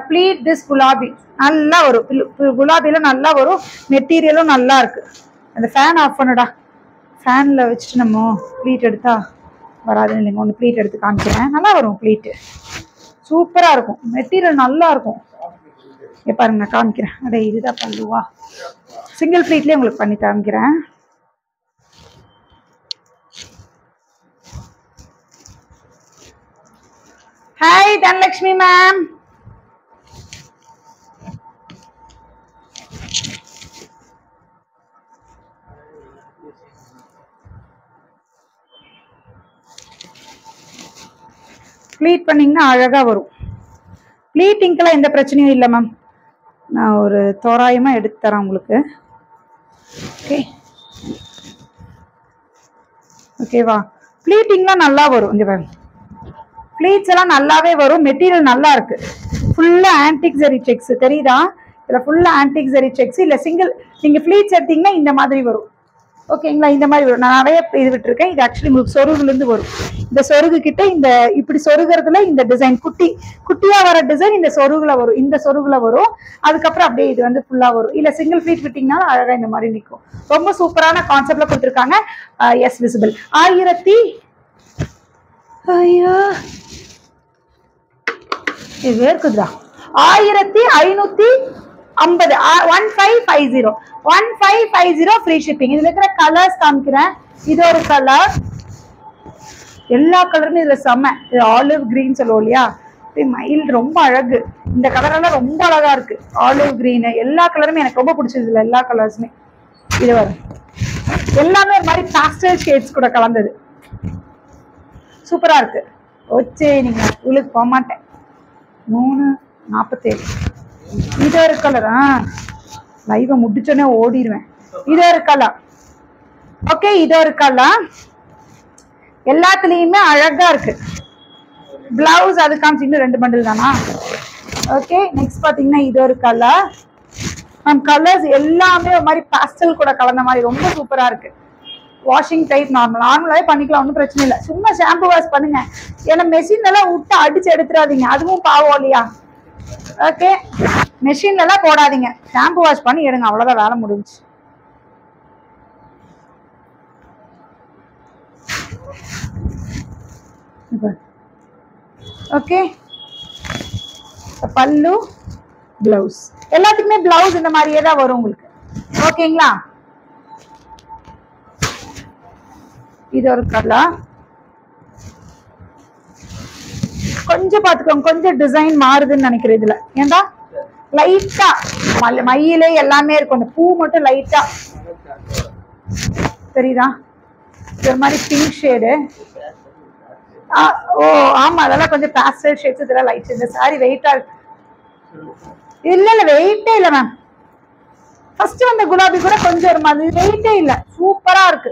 ப்ளீட் திஸ் குலாபி நல்லா வரும். குலாபில நல்லா வரும். மெட்டீரியலும் நல்லா இருக்கு. அந்த ஃபேன் ஆஃப் பண்ணுடா. ஃபேன்ல வச்சுட்டு நம்ம ப்ளீட் எடுத்தா வராது இல்லைங்க. ஒன்று ப்ளீட் எடுத்து காமிக்கிறேன். நல்லா வரும் ப்ளீட்டு. சூப்பரா இருக்கும். மெட்டீரியல் நல்லா இருக்கும். பாருங்க நான் காமிக்கிறேன். அடே இதுதான் பல்லுவா. சிங்கிள் ப்ளீட்லயே உங்களுக்கு பண்ணி காமிக்கிறேன். Hi Dhanalakshmi ma'am. ப்ளீட் பண்ணிங்கன்னா அழகா வரும். ப்ளீட்டிங்கெல்லாம் எந்த பிரச்சனையும் இல்லை மேம். நான் ஒரு தோராயமாக எடுத்து தரேன் உங்களுக்கு. ஓகே ஓகேவா? ப்ளீட்டிங்லாம் நல்லா வரும். இங்கே பாருங்க, ப்ளீட்ஸ் எல்லாம் நல்லாவே வரும். மெட்டீரியல் நல்லா இருக்கு. ஃபுல்லாக ஆன்டிக் ஜரி செக்ஸ் தெரியுதா? இதில் ஃபுல்லாக ஆன்டிக் ஜரி செக்ஸ். இல்லை சிங்கிள் நீங்கள் ப்ளீட்ஸ் எடுத்தீங்கன்னா இந்த மாதிரி வரும். ஓகேங்களா? இந்த மாதிரி வரும். நான் நிறைய இது விட்டுருக்கேன். இது ஆக்சுவலி உங்களுக்கு சொருகுல இருந்து வரும். இந்த சொருகு கிட்ட இந்த இப்படி சொருகிறதுல இந்த டிசைன் குட்டியா வர டிசைன் இந்த சொருகுல வரும். இந்த சொருகுல வரும். அதுக்கப்புறம் அப்படியே இது வந்து ஃபுல்லா வரும். இல்ல சிங்கிள் ஃபிளீட் விட்டிங்கனாலும் அழகா இந்த மாதிரி நிற்கும். ரொம்ப சூப்பரான கான்செப்ட்ல கொடுத்துருக்காங்க. S visible. 1000 ஐயோ இது இருக்குதா 1550 1550 ஃப்ரீ ஷிப்பிங். இதுல இருக்கிற கலர்ஸ் காமிக்கிறேன். இது ஒரு கலர், எல்லா கலருமே இதுல செம்ம. இது ஆலிவ் கிரீன் சொல்லுவோம் இல்லையா, மயில் ரொம்ப அழகு. இந்த கலர் எல்லாம் ரொம்ப அழகா இருக்கு. ஆலிவ் கிரீன் எல்லா கலருமே எனக்கு ரொம்ப பிடிச்சது. இதுல எல்லா கலர்ஸுமே இது வரும். எல்லாமே ஒரு மாதிரி பாஸ்டல் ஷேட்ஸ் கூட கலந்தது. சூப்பரா இருக்கு. ஓச்சே நீங்க உங்களுக்கு போக மாட்டேன். 347 இது ஒரு கலர். லைவ முடிச்சோன்னே ஓடிடுவேன். இது ஒரு கலர். ஓகே இது ஒரு கலர். எல்லாத்துலயுமே அழகா இருக்கு. பிளவுஸ் அது காமிச்சு இன்னும் 2 பண்டில் தானா? ஓகே நெக்ஸ்ட் பாத்தீங்கன்னா இது ஒரு கலர். கலர்ஸ் எல்லாமே ஒரு மாதிரி பாஸ்டல் கூட கலந்த மாதிரி ரொம்ப சூப்பரா இருக்கு. வாஷிங் டைப் நார்மலாவே பண்ணிக்கலாம், ஒன்றும் பிரச்சனை இல்லை. சும்மா ஷாம்பு வாஷ் பண்ணுங்க. ஏன்னா மெஷின் எல்லாம் விட்டு அடிச்சு எடுத்துடாதீங்க, அதுவும் பாவம் இல்லையா? ஓகே மெஷின்ல எல்லாம் போடாதீங்க, ஷாம்பு வாஷ் பண்ணி எடுங்க, அவ்வளவுதான் வேலை முடிஞ்சு. ஓகே பல்லு பிளவுஸ் எல்லாத்துக்குமே பிளவுஸ் இந்த மாதிரியே தான் வரும் உங்களுக்கு. ஓகேங்களா? இது ஒரு கலர். கொஞ்சம் பாத்துக்கோங்க, கொஞ்சம் டிசைன் மாறுதுன்னு நினைக்கிறேன் இதுல. ஏண்டா லைட்டா மயிலே எல்லாமே இருக்கும், அந்த பூ மட்டும் லைட்டா தெரியுதா? ஒரு மாதிரி பிங்க் ஷேடு. ஓ ஆமா, அதெல்லாம் கொஞ்சம் பாஸ்டல் ஷேட்ஸ். இதெல்லாம் லைட். இந்த சாரி வெயிட்டா இல்ல வெயிட்டே இல்ல மேம். ஃபர்ஸ்ட் வந்த குலாபி கூட கொஞ்சம் ஒரு மாதிரி வெயிட்டே இல்ல. சூப்பரா இருக்கு,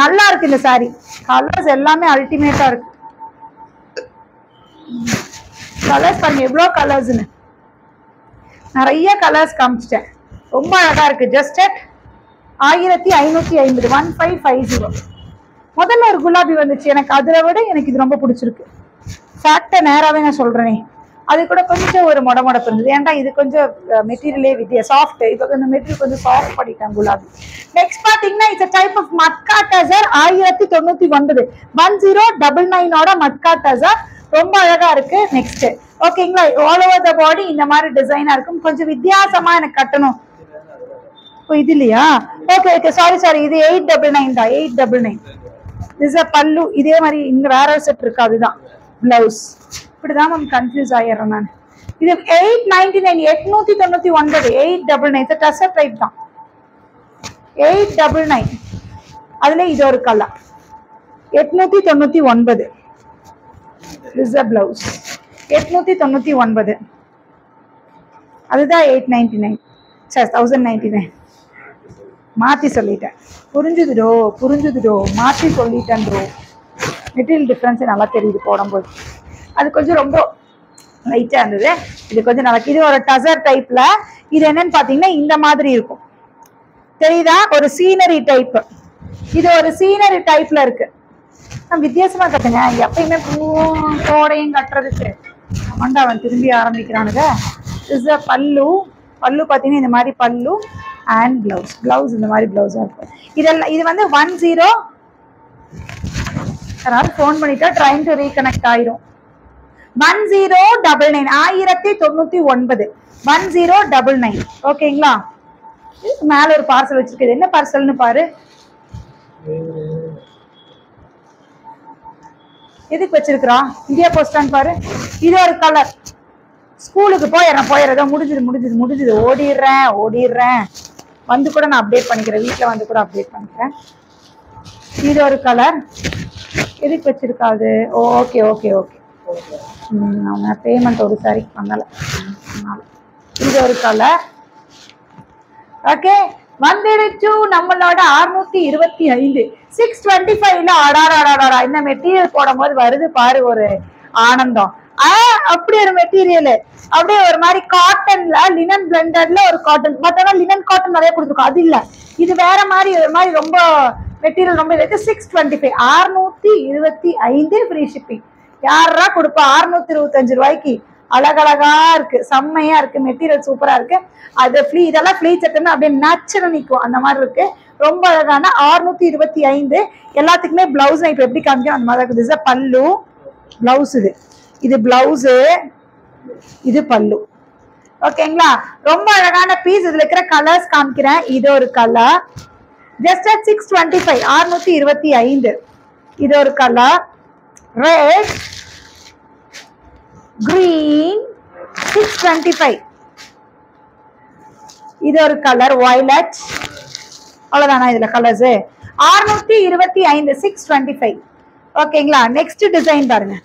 நல்லா இருக்கு இந்த சாரி. கலர்ஸ் எல்லாமே அல்டிமேட்டா இருக்கு. கலர்ஸ் பாருங்க எவ்வளோ கலர்ஸ்னு, நிறைய கலர்ஸ் காமிச்சிட்டேன். ரொம்ப அழகா இருக்கு. ஜஸ்ட் 1550 1550. முதல்ல ஒரு குலாபி வந்துச்சு எனக்கு, அதுல விட எனக்கு இது ரொம்ப பிடிச்சிருக்கு. ஃபேக்டா நேராவே நான் சொல்றேனே, அது கூட கொஞ்சம் ஒரு மொடமொடப்பு இருந்தது. ஏன்டா இது கொஞ்சம் மெட்டீரியலே சாஃப்ட். இப்போ இந்த மெட்டீரியல் கொஞ்சம் சாஃப்ட் பண்ணிட்டேன் குலாபி. நெக்ஸ்ட் பாத்தீங்கன்னா it's type of matka tussar. 1099 1099 matka tussar. ரொம்ப அழகா இருக்கு. நெக்ஸ்ட் ஓகேங்களா? ஆல் ஓவர் த பாடி இந்த மாதிரி டிசைனா இருக்கும். கொஞ்சம் வித்தியாசமா எனக்கு கட்டணும். இது இல்லையா? ஓகே ஓகே சாரி இது 899 தான். 899 திஸ் அ பல்லு. இதே மாதிரி இங்க வேற செட் இருக்கு, அதுதான் பிளவுஸ். இப்படிதான் மேம் கன்ஃபியூஸ் ஆயிடுறேன் நான். இது 899 899 899 டசர் டைப் தான். 899 அதுல இது ஒரு கலர் 899. This a blouse 899. அதுதான் 899 1099. மாத்தி சொல்லிட்டேன். புரிஞ்சுதுடோ மாத்தி சொல்லிட்டேன். மெட்டீரியல் டிஃபரன்ஸ் நல்லா தெரியுது போடும்போது. அது கொஞ்சம் ரொம்ப லைட்டா இருந்தது, இது கொஞ்சம் நல்லா. இது ஒரு டசர் டைப்ல. இது என்னன்னு பாத்தீங்கன்னா இந்த மாதிரி இருக்கும், தெரியுதா? ஒரு சீனரி டைப். இது ஒரு சீனரி டைப்ல இருக்கு. வித்தியாசமா கட்டுங்க. எப்பயுமே பூவோடையும் கட்டுறதுக்கு அவன் திரும்பி ஆரம்பிக்கிறானுங்க. பல்லு பாத்தீங்கன்னா இந்த மாதிரி பல்லு அண்ட் பிளவுஸ் இந்த மாதிரி பிளவுஸா இருக்கும். இதெல்லாம் இது வந்து 10. போன் பண்ணிட்டா ட்ரைங் டு ரீகனெக்ட் ஆயிரும். 1099 1099 1099. ஓகேங்களா? மேல ஒரு பார்சல் வச்சிருக்கு. என்ன பார்சல்னு பாரு. எதுக்கு வச்சிருக்கிறா? இந்தியா போஸ்டான்னு பாரு. இது ஒரு கலர். ஸ்கூலுக்கு போயிடுறதோ முடிஞ்சது. ஓடிடுறேன். வந்து கூட நான் அப்டேட் பண்ணிக்கிறேன், வீட்டில் வந்து கூட அப்டேட் பண்ணிக்கிறேன். இது ஒரு கலர். எதுக்கு வச்சிருக்காது? ஓகே அவங்க பேமெண்ட் ஒரு சாரி பண்ணல. இது ஒரு கலர். ஓகே வந்துடுச்சு நம்மளோட 625 625ல. அடாடா இந்த மெட்டீரியல் போடும் போது வருது பாரு ஒரு ஆனந்தம். அப்படி ஒரு மெட்டீரியல், அப்படியே ஒரு மாதிரி காட்டன்ல லினன் பிளெண்டட்ல ஒரு காட்டன். பட் ஆனா லினன் காட்டன் நிறைய கொடுத்துருக்கோம், அது இல்ல, இது வேற மாதிரி ஒரு மாதிரி ரொம்ப மெட்டீரியல் ரொம்ப இருக்கு. 625 625 ஃப்ரீ ஷிப்பிங். யாரா கொடுப்பா 625 ரூபாய்க்கு? அழகழகா இருக்கு, செம்மையா இருக்கு, மெட்டீரியல் சூப்பரா இருக்கு. அது இதெல்லாம் ஃப்ளீ சட்டன்னு அப்படியே நேச்சுரல் நிற்கும் அந்த மாதிரி இருக்கு, ரொம்ப அழகான 625. எல்லாத்துக்குமே பிளவுஸ் நான் இப்ப எப்படி காமிக்கிறேன் அந்த மாதிரி இருக்குது. இது பல்லு, பிளவுஸ், இது பிளவுஸ், இது பல்லு. ஓகேங்களா, ரொம்ப அழகான பீஸ். இதுல இருக்கிற கலர்ஸ் காமிக்கிறேன். இது ஒரு கலர், ஜஸ்ட் அட் 625 625. இது ஒரு கலர் ரெட், green 625. இது ஒரு கலர் வயலட். அவ்வளவுதானா இதுல கலர்ஸ்? 625 625. ஓகேங்களா, நெக்ஸ்ட் டிசைன் பாருங்க.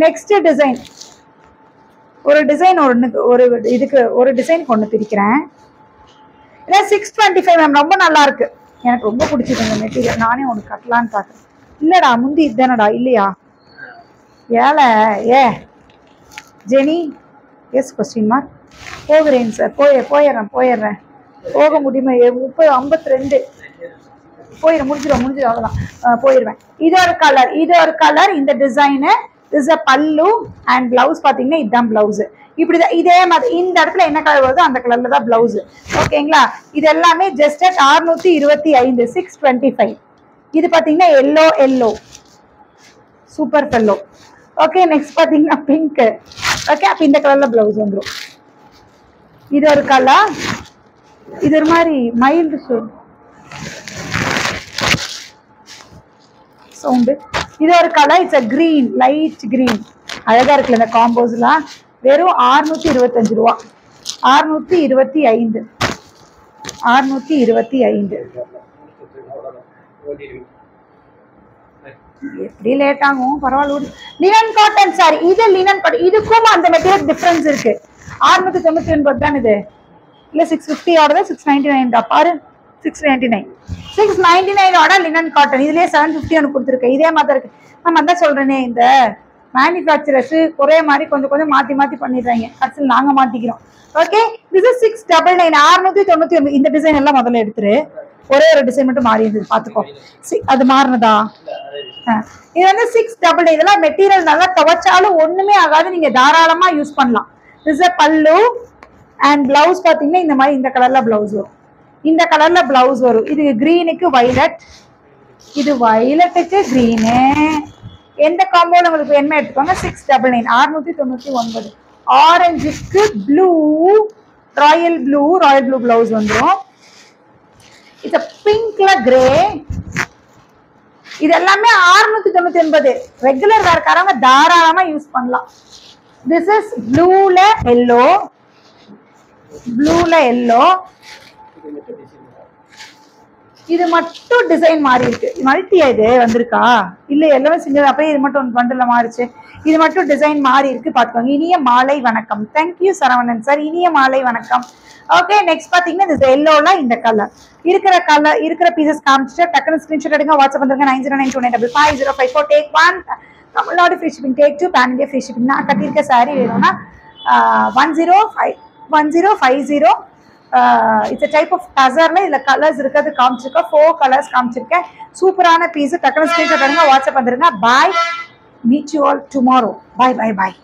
நெக்ஸ்ட் டிசைன் ஒரு டிசைன் ஒரு இதுக்கு ஒரு டிசைன் கொண்டு பிரிக்கிறேன். 625 மேம், ரொம்ப நல்லா இருக்கு, எனக்கு ரொம்ப பிடிச்சிருக்கு இந்த மெட்டீரியல். நானே உனக்கு கட்டலான்னு பாக்குறேன். இல்லடா முந்தி இதுதானடா, இல்லையா? ஏ ஜெனி, எஸ் கொஸ்டின் மார்க். போகிறேன் சார், போயிடுறேன் போக முடியுமா? 52 போயிடும், முடிஞ்சிடும் அவ்வளவுதான், போயிடுவேன். இது ஒரு கலர், இந்த டிசைனு. இஸ் அ பல்லு அண்ட் பிளவுஸ் பாத்தீங்கன்னா இதுதான் பிளவுஸ். இப்படிதான் இதே மாதிரி இந்த இடத்துல என்ன கலர் வருதோ அந்த கலர்ல தான் பிளவுஸ். ஓகேங்களா, இது எல்லாமே ஜஸ்ட் அட் 625 625. இது பாத்தீங்கன்னா yellow super bellow. Okay, next பாத்தீங்கன்னா பிங்க். ஓகே, அப்ப இந்த கலர்ல பிளவுஸ் வந்துடும். இது ஒரு கலர், இது ஒரு மாதிரி மைல்டு சவுண்டு. இது ஒரு colour, it's a green, light green. அழகா இருக்குல்ல இந்த காம்போஸ்லாம். வெறும் 625 ரூபா. 625 625. எப்படி லேட் ஆகும், பரவாயில்ல. லினன் காட்டன் சாரி, இது லினன் காட்டன். இதுக்கும் அந்த மெட்டீரியல் டிஃபரன்ஸ் இருக்கு. 699 தான் இது, இல்ல 650 ஆர்டர் 699 தான் பாரு. 699 ஆர்டர் லினன் காட்டன். இதுலயே 750 ஒன்று கொடுத்துருக்கு, இதே மாதிரி இருக்கு. நம்ம தான் சொல்றேனே, இந்த மேனுஃபேக்சரர்ஸ் ஒரே மாதிரி கொஞ்சம் மாத்தி பண்ணிடுறாங்க, கடைசியில் நாங்க மாட்டிக்கிறோம். Okay, this is 699 699. இந்த டிசைன் எல்லாம் முதல்ல எடுத்துரு, ஒரே ஒரு டிசைன் மட்டும் மாறி இருந்தது பாத்துக்கோ. அது மாறினதா? இது வந்து 699. இதெல்லாம் மெட்டீரியல் நல்லா துவைச்சாலும் ஒண்ணுமே ஆகாது, நீங்க தாராளமா யூஸ் பண்ணலாம். திஸ் இஸ் பல்லு அண்ட் பிளவுஸ் பாத்தீங்கன்னா இந்த மாதிரி இந்த கலர்ல பிளவுஸ் வரும், இந்த கலர்ல பிளவுஸ் வரும். இது கிரீனுக்கு வயலட், இது வயலட்டுக்கு கிரீனு. எந்த காம்போல உங்களுக்கு என்ன எடுத்துக்கோங்க. 699 699. ஆரஞ்சுக்கு ப்ளூ, ராயல் ப்ளூ பிளவுஸ் வந்துடும். இது பிங்க்ல கிரே. இது எல்லாமே 699. ரெகுலர் வேர்க்காரங்க தாராளமா யூஸ் பண்ணலாம். திஸ் இஸ் ப்ளூல எல்லோ. இது மட்டும் டிசைன் மாறி இருக்கு. மல்டியா இது வந்திருக்கா? இல்ல எல்லாமே செஞ்சது அப்படியே இது மட்டும் பண்டல மாறிச்சு. இது மட்டும் டிசைன் மாறி இருக்கு, பாத்துக்கோங்க. இனிய மாலை வணக்கம். தேங்க்யூ சரவணன் சார், இனிய மாலை வணக்கம். ஓகே, நெக்ஸ்ட் பாத்தீங்கன்னா இந்த எல்லோல இந்த கலர் இருக்கிற பீசஸ் காமிச்சிட்டு டக்குனு ஸ்கிரீன்ஷாட் எடுங்க, வாட்ஸ்அப் வந்துருங்க 9092955054. Take 1 Tamil Nadu free shipping, take 2 pan India free shipping. நான் கட்டியிருக்க சாரி வேணும்னா 1050. இட்ஸ் டைப் ஆஃப் டசர்ல இதுல கலர்ஸ் இருக்கிறது காமிச்சிருக்கேன். 4 கலர்ஸ் காமிச்சிருக்கேன். சூப்பரான பீஸ். டக்குனு ஸ்கிரீன்ஷாட் எடுங்க, வாட்ஸ்அப் வந்துருங்க. Bye, meet you all tomorrow. Bye.